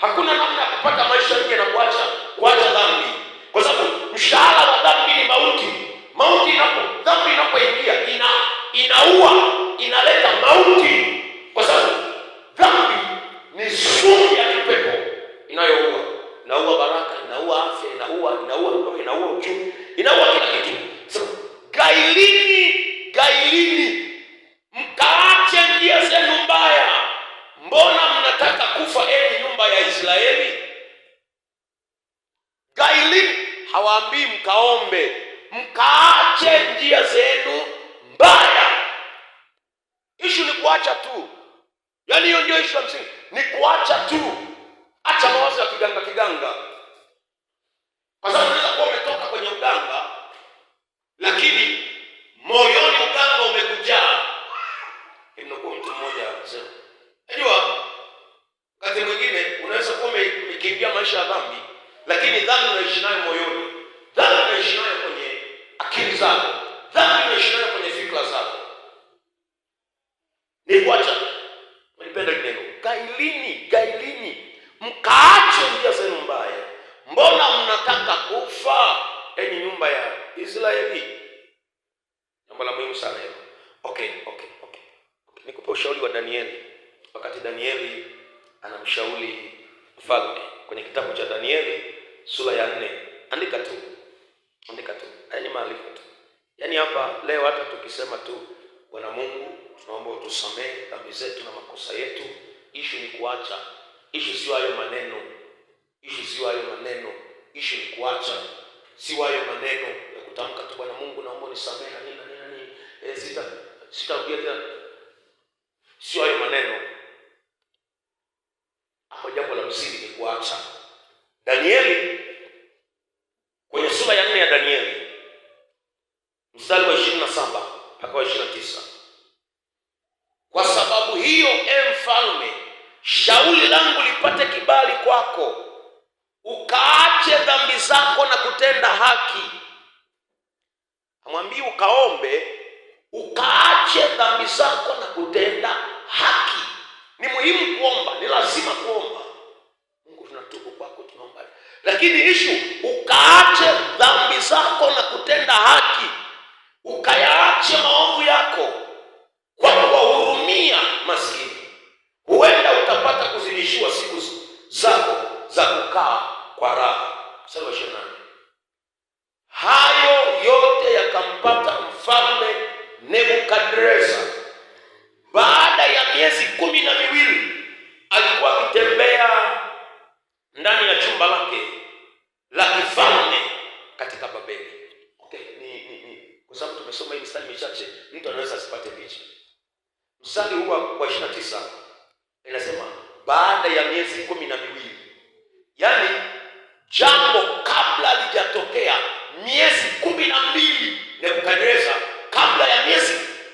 A: Hakuna namna ya kupata maisha nje na kuacha dhambi, kwa sababu mshahara wa dhambi ni mauti. Dhambi inapoingia inaua, inaleta mauti, kwa sababu dhambi ni sumu ya kipepo inayoua. Inaua baraka, inaua afya, inaua ndoa, inaua uchumi, inaua kila kitu. So, gailini mkaache njia zenu mbaya. Mbona mnataka kufa enyi nyumba ya Israeli? Gailini, hawaambii mkaombe, mkaache njia zenu mbaya. Ishu ni kuacha tu. Yaani hiyo ndio ishu ya msingi, ni kuacha tu. Acha mawazo ya kiganga. Kwa sababu unaweza kuwa umetoka kwenye uganga, lakini moyoni uganga umekujaa. Inakuwa mtu mmoja anasema, unajua wakati mwingine unaweza kuwa umekimbia maisha ya dhambi, lakini dhambi unaishi nayo moyoni. Dhambi unaishi nayo kwenye akili zako. Dhambi unaishi nayo kwenye fikra zako. Ni kuacha. Nilipenda neno gailini mkaache njia zenu mbaya. Mbona mnataka kufa enyi nyumba ya Israeli? Jambo la muhimu sana hilo. Okay. Nikupe ushauri wa Danieli. Wakati Danieli anamshauri mfalme kwenye kitabu cha Danieli sura ya 4. Andika tu. Yaani maarifa tu. Yaani hapa leo hata tukisema tu, Bwana Mungu, tunaomba utusamehe dhambi zetu na makosa yetu, ishu ni kuacha. Ishu sio hayo maneno. Ishu ni kuacha. Sio hayo maneno ya kutamka tu, Bwana Mungu naomba unisamehe na nini. Sitarudia tena. Sio hayo maneno. Hapo jambo la msingi ni kuacha. Danieli kwenye sura ya 4 ya Danieli mstari wa 27 mpaka 29. Kwa sababu hiyo, mfalme, shauri langu lipate kibali kwako, ukaache dhambi zako na kutenda haki. Hamwambii ukaombe, ukaache dhambi zako na kutenda haki. Ni muhimu kuomba, ni lazima kuomba. Mungu, tunatubu kwako, tunaomba. Lakini ishu ukaache dhambi zako na kutenda haki. Ukayaache maovu yako kwa kuwahurumia maskini. Huenda utapata kuzidishiwa siku zako za kukaa kwa raha. Mstari wa 28. Hayo yote yakampata mfalme Nebukadreza baada ya miezi 12. Alikuwa akitembea ndani ya chumba lake la kifalme katika Babeli. Okay, kwa sababu tumesoma hii mstari michache, mtu anaweza asipate picha. Mstari huu wa 29 inasema baada ya miezi 12. Yaani jambo kabla halijatokea, miezi 12. Nebukadreza, kabla ya miezi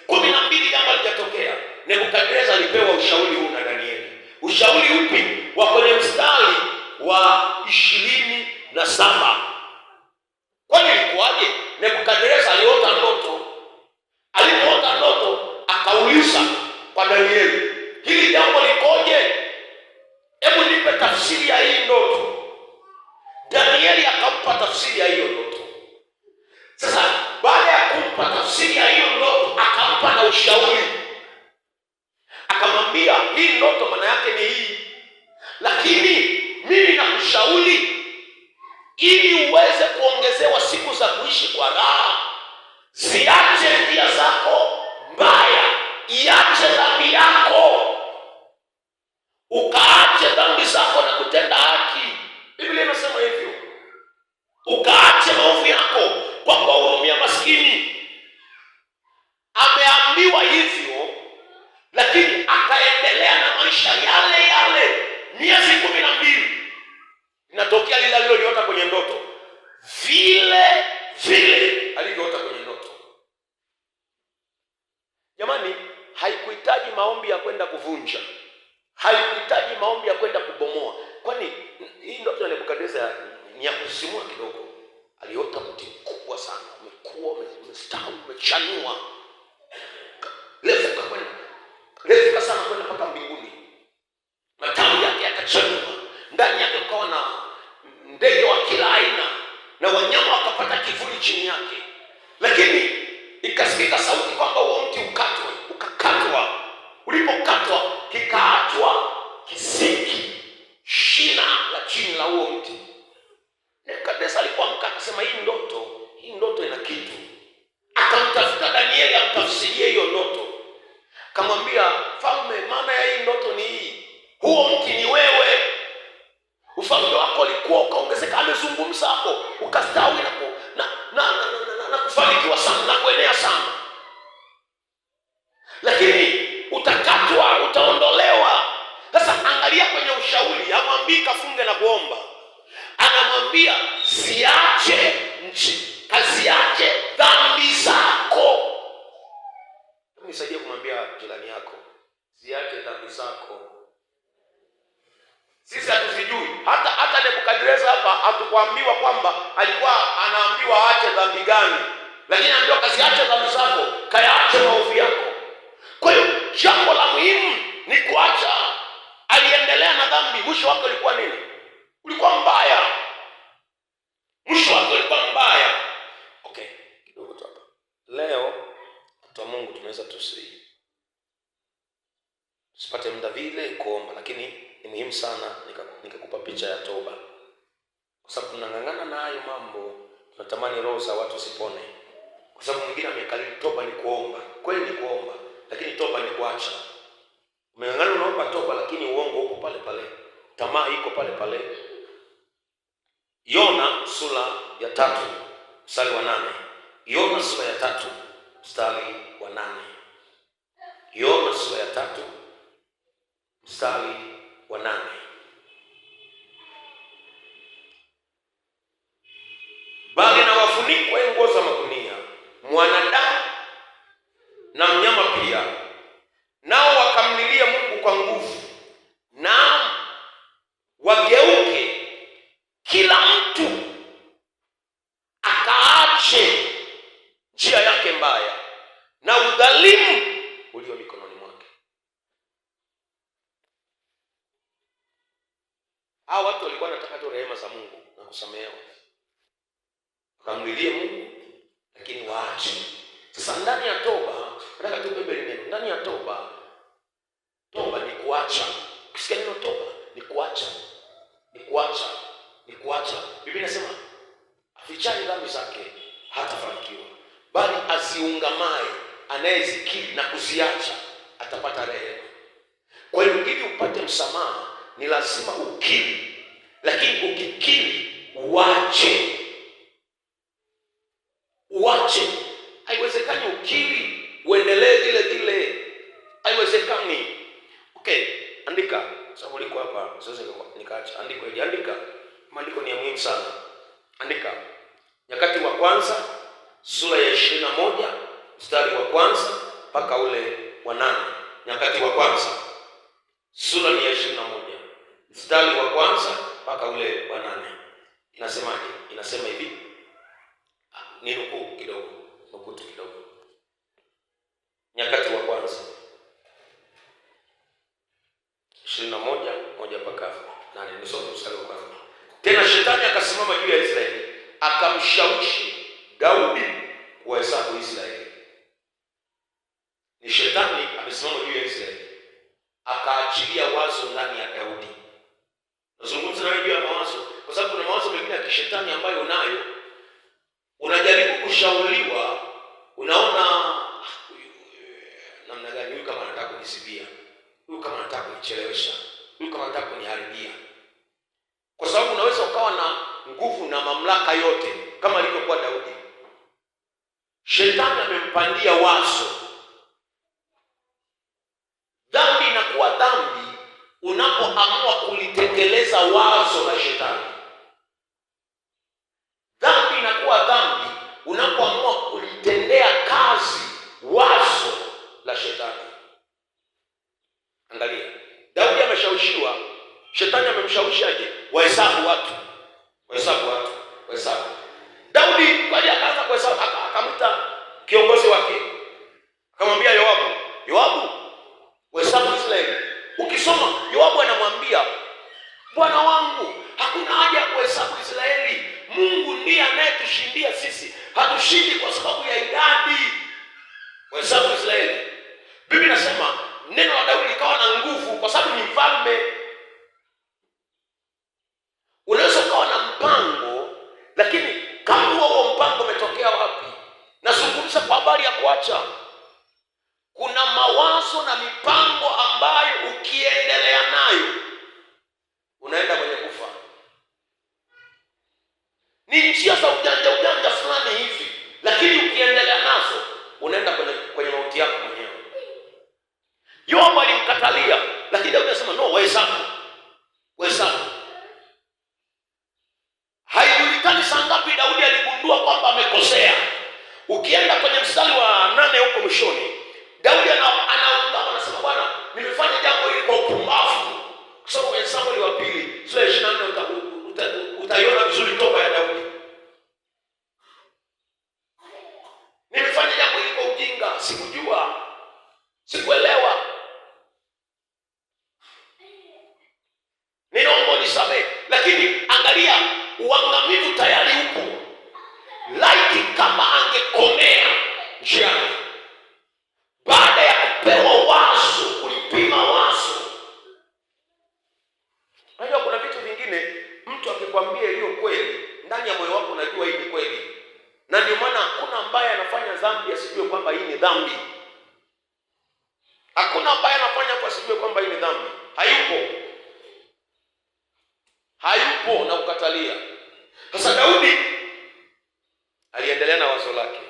A: 12 jambo halijatokea, Nebukadreza alipewa ushauri huu na Danieli. Ushauri upi? Wa kwenye mstari wa 27. Kwani ilikuwaje? Nebukadreza aliota ndoto. Alipoota ndoto akauliza kwa Danieli, hili jambo likoje? Hebu nipe tafsiri ya hii ndoto. Danieli akampa tafsiri ya hiyo ndoto. Sasa baada ya kumpa tafsiri ya hiyo ndoto, akampa na ushauri. Akamwambia hii ndoto maana yake ni hii, lakini mimi nakushauri ili uweze kuongezewa siku za kuishi kwa raha, ziache njia zako mbaya, iache dhambi yako, ukaache dhambi zako na kutenda haki. Biblia inasema hivyo. Ukaache maovu yako kwa kuwahurumia maskini. Ameambiwa hivyo, lakini akaendelea na maisha yale miezi 12. Inatokea lile aliloliota kwenye ndoto, vile alivyoota kwenye ndoto. Jamani, haikuhitaji maombi ya kwenda kuvunja, haikuhitaji maombi ya kwenda kubomoa. Kwani hii ndoto ya Nebukadneza ni ya kusimua kidogo. Aliota mti mkubwa sana, umekuwa umestawi, umechanua, refuka sana kwenda mpaka mbinguni. Matawi yake yakachanua, ndani yake ukawa na ndege wa kila aina na wanyama wakapata kivuli chini yake, lakini ikasikika sauti kwamba huo mti ukatwe. Ukakatwa. Ulipokatwa kikaachwa kisiki shina la chini la huo mti. Nebukadneza alipoamka akasema, hii ndoto ina kitu. Akamtafuta Danieli amtafsirie hiyo ndoto. Akamwambia, mfalme, maana ya hii ndoto ni hii, huo mti ni wewe, ufalme wako ulikuwa ukaongezeka. Amezungumza hapo, ukastawi na kufanikiwa sana na kuenea sana, lakini utakatwa, utaondolewa. Sasa angalia kwenye ushauri, amwambii kafunge na kuomba, anamwambia ziache nchi, kaziache dhambi zako. Nisaidie kumwambia jirani yako, ziache dhambi zako. Sisi hatuzijui. Hata Nebukadneza hapa hatukuambiwa kwamba alikuwa anaambiwa aache dhambi gani, lakini anaambiwa kaziache dhambi zako, kayaache maovu yako. Kwa hiyo jambo la muhimu ni kuacha. Aliendelea na dhambi, mwisho wake ulikuwa nini? Ulikuwa mbaya. Mwisho wake ulikuwa mbaya. Okay, kidogo tu hapa. Leo mtu wa Mungu tunaweza tusipate muda vile kuomba, lakini ni muhimu sana nikakupa picha ya toba, kwa sababu tunang'ang'ana na hayo mambo. Tunatamani roho za watu sipone, kwa sababu mwingine amekalili toba ni kuomba. Kweli ni kuomba, lakini toba ni kuacha. Umeng'ang'ana unaomba toba, lakini uongo uko pale pale, tamaa iko pale pale. Yona sura ya 3 mstari wa 8. Yona sura ya 3 mstari wa 8. Yona sura ya 3 mstari wa 8. Bali na wafunikwe nguo za magunia, mwanadamu na mnyama pia, nao wakamlilia Mungu kwa nguvu, na wageuke kila mtu akaache njia yake mbaya na udhalimu ulio mikononi mwake. Hao watu walikuwa wanataka tu rehema za Mungu na kusamehewa. Wakamlilie Mungu lakini waache. Sasa ndani ya toba, nataka tubebe neno. Ndani ya toba ni kuacha. Ukisikia neno toba ni kuacha. Ni kuacha. Biblia inasema afichaye dhambi zake hatafanikiwa, bali aziungamaye, anayezikiri na kuziacha atapata rehema. Kwa hiyo ili upate msamaha ni lazima ukiri, lakini ukikiri uache. Haiwezekani ukiri uendelee vile vile, haiwezekani. Okay, andika sababu liko hapa, sasa nikaacha. Andika maandiko ni ya muhimu sana. Andika Nyakati wa kwanza sura ya 21 mstari wa kwanza mpaka ule wa 8. Nyakati wa kwanza sura ya 21 mstari wa kwanza mpaka ule wa 8. Inasemaje? Inasema hivi. Ni nukuu kidogo. Nyakati wa kwanza 21:1 mpaka 8. Nisome mstari wa kwanza. Tena shetani akasimama juu ya Israeli, akamshawishi Daudi kuwahesabu Israeli. Ni shetani amesimama juu ya Israeli, akaachilia wazo ndani ya Daudi. Nazungumza nawe juu ya mawazo, kwa sababu kuna mawazo mengine ya kishetani ambayo unayo. Unajaribu kushauriwa, unaona namna gani, huyu kama anataka kunisibia, huyu kama anataka kunichelewesha, huyu kama anataka kuniharibia. Kwa sababu unaweza ukawa na nguvu na mamlaka yote kama alivyokuwa Daudi. Shetani amempandia wazo. Dhambi inakuwa dhambi unapoamua kulitekeleza wazo la shetani. Dhambi inakuwa dhambi unapoamua kulitendea kazi wazo la shetani. Angalia, Daudi ameshawishiwa. Shetani amemshawishaje? Wahesabu watu. Daudi kwa hiyo akaanza kuhesabu, akamta kiongozi wake. Akamwambia Yoabu, wahesabu Israeli. Ukisoma Yoabu anamwambia, Bwana wangu wangu, hakuna haja ya kuhesabu Israeli. Mungu ndiye anayetushindia sisi. Hatushindi kwa sababu ya idadi. Kuhesabu Israeli, Biblia inasema neno la Daudi likawa na nguvu kwa sababu ni mfalme. Unaweza ukawa na mpango, lakini kama huo mpango umetokea wapi? Nazungumza kwa habari ya kuacha. Kuna mawazo na mipango ambayo ukiendelea nayo unaenda kwenye kufa. Ni njia za ujanja fulani hivi, lakini ukiendelea nazo unaenda kwenye mauti yako mwenyewe. Yoabu alimkatalia, lakini Daudi anasema no, wahesabu. Haijulikani saa ngapi Daudi aligundua kwamba amekosea. Ukienda kwenye mstari wa 8 huko mwishoni, Daudi anaungama, anasema Bwana, nimefanya jambo hili kwa upumbavu. Kusoma kwenye Samueli wa pili sura ya 24 utaiona vizuri toba ya Daudi. Nimefanya jambo hili kwa ujinga, sikujua, sikuelewa. Ninaomba unisamehe. Lakini angalia, uangamivu tayari upo. Laiti kama angekomea njiani baada ya kupewa wazo, kulipima wazo. Unajua kuna vitu vingine mtu akikwambia iliyo kweli, ndani ya moyo wako unajua hii ni kweli. Na ndio maana hakuna ambaye anafanya dhambi asijue kwamba hii ni dhambi. Hakuna ambaye anafanya kwa asijue kwamba hii ni dhambi. Hayupo na ukatalia. Sasa Daudi aliendelea na wazo lake.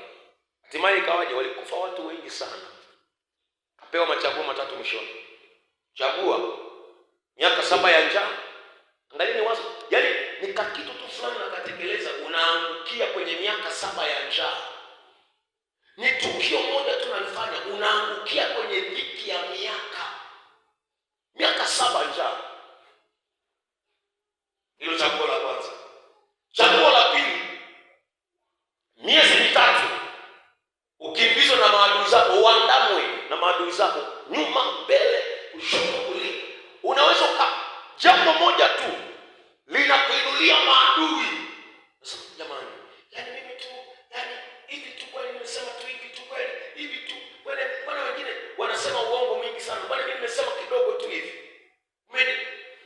A: Hatimaye ikawaje? Walikufa watu wengi sana. Apewa machaguo matatu mwishoni. Chagua miaka 7 ya njaa. Angalia ni wazo. Yaani ni kakitu tu fulani nakatekeleza, unaangukia kwenye miaka 7 ya njaa. Ni tukio moja tu nalifanya, unaangukia kwenye dhiki ya miaka 7 njaa. Hilo chaguo la kwanza. Chaguo la pili, miezi 3 ukimbizwa na maadui zako, uandamwe na maadui zako, nyuma mbele kushoto kulia. Unaweza jambo moja tu linakuinulia maadui. Sasa jamani, yani mimi tu, yani hivi tu kweli nimesema tu hivi tu kweli, hivi tu. Bwana wengine wanasema uongo mwingi sana. Bwana mimi nimesema kidogo tu hivi.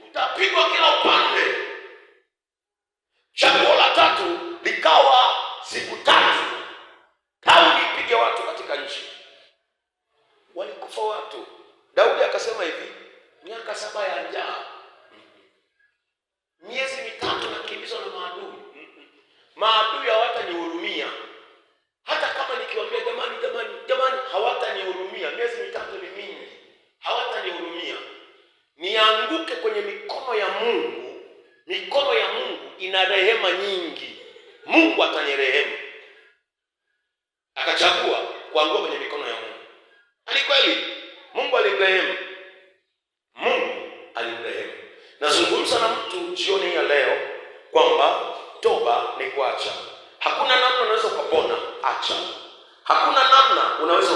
A: Utapigwa kila upande. Chaguo la tatu likawa siku 3 tauni ipige watu katika nchi. Walikufa watu. Daudi akasema hivi, miaka 7 ya njaa, miezi 3 nakimbizwa na maadui. Maadui hawatanihurumia. Hata kama nikiwaambia jamani hawatanihurumia. Miezi 3 ni mingi. Hawatanihurumia. Nianguke kwenye mikono ya Mungu. Mikono ya Mungu ina rehema nyingi. Mungu atanirehemu. Akachagua kuanguka kwenye mikono ya Mungu. Ni kweli Mungu alimrehemu. Nazungumza na mtu jioni ya leo kwamba toba ni kuacha. Hakuna namna unaweza kupona, acha. Hakuna namna unaweza